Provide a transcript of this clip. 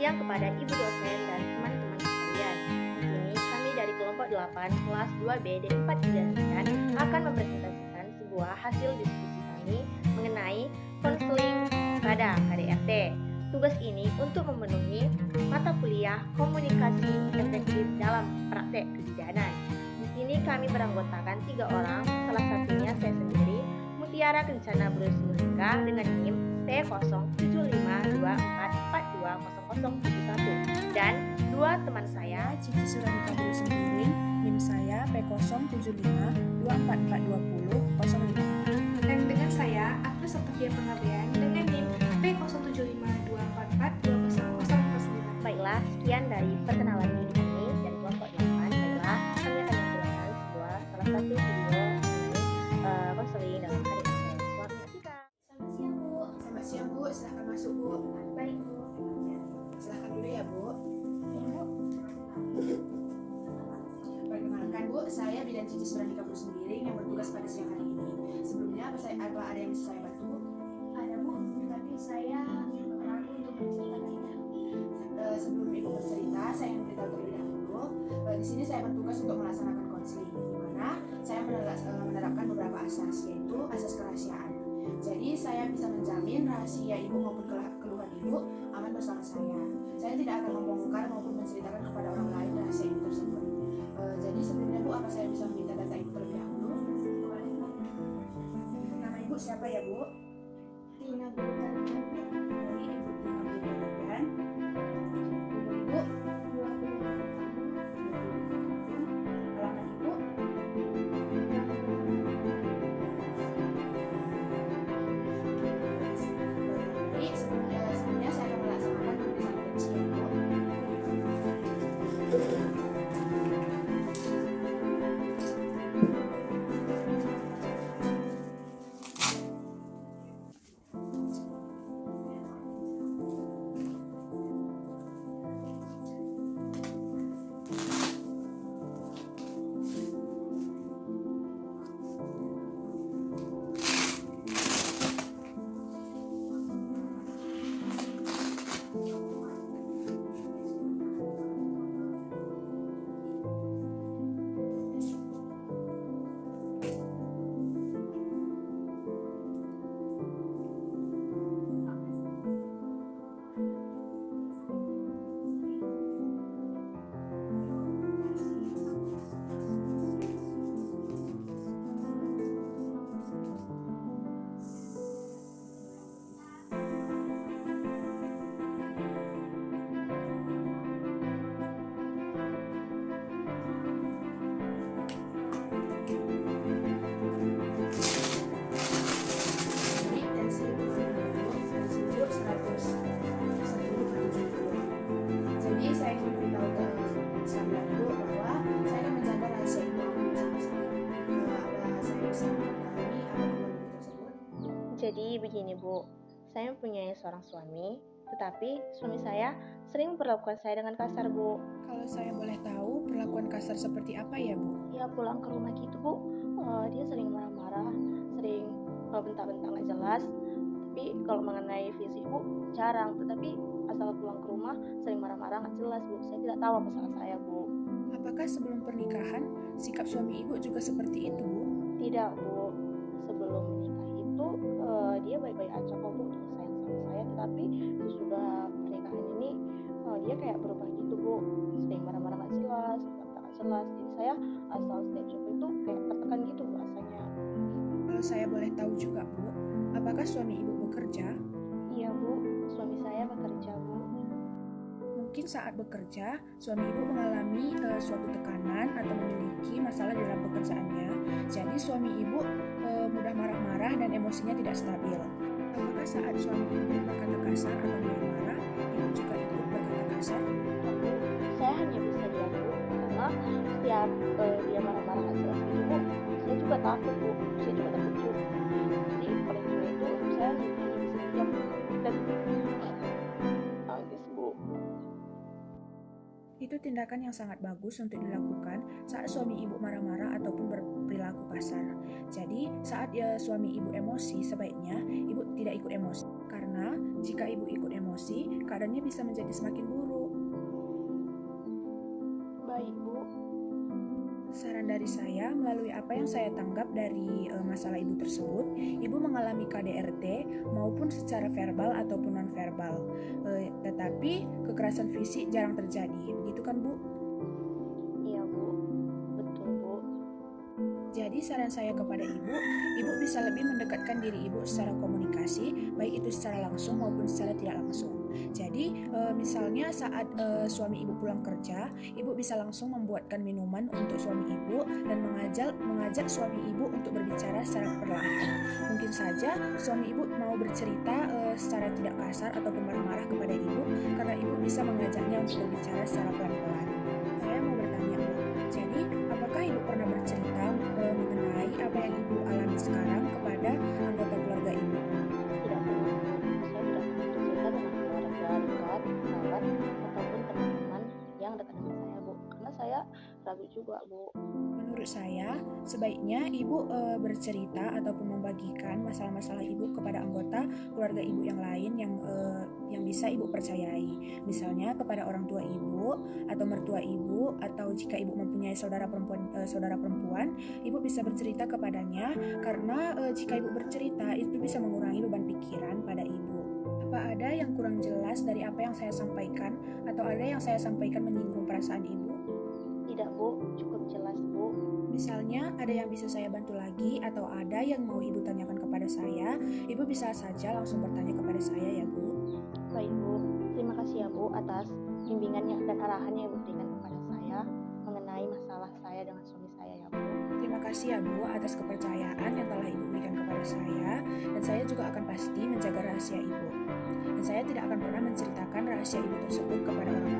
siang kepada ibu dosen dan teman-teman sekalian. Di sini kami dari kelompok 8 kelas 2B D4 Jalan akan mempresentasikan sebuah hasil diskusi kami mengenai konseling pada KDRT. Tugas ini untuk memenuhi mata kuliah komunikasi efektif dalam praktek kebidanan. Di sini kami beranggotakan 3 orang, salah satunya saya sendiri, Mutiara Kencana Brusmulika dengan NIM P075244200071 dan 2 teman saya, Cici Suradika Brusmulika, NIM saya P0752442005. Dan dengan saya, Agnes Octavia Pengabdian dengan NIM P075244200049. Baiklah, sekian dari perkenalan diri kami dari kelompok 8. Baiklah, kami akan menjelaskan salah satu video konseling dalam KDRT. Selamat menyaksikan. Selamat siang, Bu. Selamat siang, Bu. Silahkan masuk, Bu. Baik, Bu. Silahkan dulu ya, Bu. Ya, Bu. Perkenalkan, Bu, saya Bidan Cici Suradika Brusmulika yang bertugas pada siang hari ini. Sebelumnya, apa ada yang bisa saya bantu, Bu? Ada, Bu. Tapi saya ragu untuk menceritakannya. Sebelum Ibu bercerita, saya ingin beritahu terlebih dahulu. Di sini saya bertugas untuk melaksanakan konseling, di mana saya menerapkan beberapa asas, yaitu asas kerahasiaan. Jadi saya bisa menjamin rahasia Ibu maupun keluhan Ibu aman bersama saya. Saya tidak akan membongkar maupun menceritakan kepada orang lain rahasia Ibu tersebut. Jadi sebelumnya, Bu, apa saya bisa meminta data Ibu terlebih dahulu? Boleh, Bu. Nama Ibu siapa ya, Bu? Tina Gulutarian, Bu. Dari Ibu Tina Gulutarian. Umur Ibu? 20 tahun. Alamat Ibu? Jadi sebelumnya saya akan melaksanakan pemeriksaan rincian, Bu. Jadi tensi Ibu 110/70. Jadi saya ingin beritahu ke sekalian Ibu bahwa saya akan menjaga rahasia Ibu aman bersama saya. Apa saya bisa memahami apa keluhan Ibu tersebut? Jadi begini, Bu. Saya mempunyai seorang suami, tetapi suami saya sering memperlakukan saya dengan kasar, Bu. Kalau saya boleh tahu, perlakuan kasar seperti apa ya, Bu? Dia pulang ke rumah gitu, Bu. Dia sering marah-marah, sering bentak-bentak nggak jelas. Tapi kalau mengenai fisik, Bu, jarang. Tetapi asal pulang ke rumah sering marah-marah nggak jelas, Bu. Saya tidak tahu apa salah saya, Bu. Apakah sebelum pernikahan, sikap suami Ibu juga seperti itu, Bu? Tidak, Bu. Sebelum menikah itu dia baik-baik aja kok, Bu. Dia sayang sama saya. Tetapi sesudah pernikahan ini dia kayak berubah gitu, Bu. Sering marah-marah nggak jelas, bentak nggak jelas. Jadi saya asal setiap job itu kayak tertekan gitu, Bu, rasanya. Kalau saya boleh tahu juga, Bu, apakah suami Ibu bekerja? Iya, Bu. Suami saya bekerja, Bu. Mungkin saat bekerja, suami Ibu mengalami suatu tekanan atau memiliki masalah dalam pekerjaannya. Jadi suami Ibu mudah marah-marah dan emosinya tidak stabil. Apakah saat suami Ibu berkata kasar atau marah-marah, Ibu juga ikut berkata kasar? Tapi saya hanya bisa diam, Bu, karena setiap dia marah-marah nggak jelas gitu, Bu, saya juga takut, Bu. Saya juga terkejut. Jadi paling cuma itu saya hanya bisa diam dan nangis, Bu. Itu tindakan yang sangat bagus untuk dilakukan saat suami Ibu marah-marah ataupun berperilaku kasar. Jadi, saat suami Ibu emosi, sebaiknya Ibu tidak ikut emosi. Karena jika ibu ikut emosi, keadaannya bisa menjadi semakin buruk. Baik, Bu. Saran dari saya, melalui apa yang saya tanggap dari masalah ibu tersebut, ibu mengalami KDRT maupun secara verbal ataupun non-verbal. Tetapi kekerasan fisik jarang terjadi, begitu kan Bu? Iya, Bu. Betul, Bu. Jadi saran saya kepada ibu bisa lebih mendekatkan diri ibu secara komunikasi, baik itu secara langsung maupun secara tidak langsung. Jadi misalnya saat suami ibu pulang kerja, ibu bisa langsung membuatkan minuman untuk suami ibu dan mengajak suami ibu untuk berbicara secara perlahan. Mungkin saja suami ibu mau bercerita secara tidak kasar ataupun marah-marah kepada ibu, karena ibu bisa mengajaknya untuk berbicara secara pelan-pelan. Saya mau bertanya, Bu, jadi apakah ibu pernah bercerita mengenai apa yang ibu alami sekarang kepada anggota keluarga ibu? Tidak pernah. Saya tidak pernah bercerita dengan keluarga dekat, sahabat, ataupun teman-teman yang dekat dengan saya, Bu. Karena saya ragu juga, Bu. Menurut saya, sebaiknya ibu bercerita ataupun membagikan masalah-masalah ibu kepada anggota keluarga ibu yang lain yang bisa ibu percayai. Misalnya kepada orang tua ibu atau mertua ibu, atau jika ibu mempunyai saudara perempuan, ibu bisa bercerita kepadanya, karena jika ibu bercerita itu bisa mengurangi beban pikiran pada ibu. Apa ada yang kurang jelas dari apa yang saya sampaikan, atau ada yang saya sampaikan menyinggung perasaan ibu? Tidak, Bu. Cukup jelas, Bu. Misalnya ada yang bisa saya bantu lagi, atau ada yang mau ibu tanyakan kepada saya, ibu bisa saja langsung bertanya kepada saya ya, Bu. Baik, Bu. Terima kasih ya, Bu, atas bimbingannya dan arahannya yang diberikan kepada saya mengenai masalah saya dengan suami saya ya, Bu. Terima kasih ya, Bu, atas kepercayaan yang telah ibu berikan kepada saya, dan saya juga akan pasti menjaga rahasia ibu. Dan saya tidak akan pernah menceritakan rahasia ibu tersebut kepada orang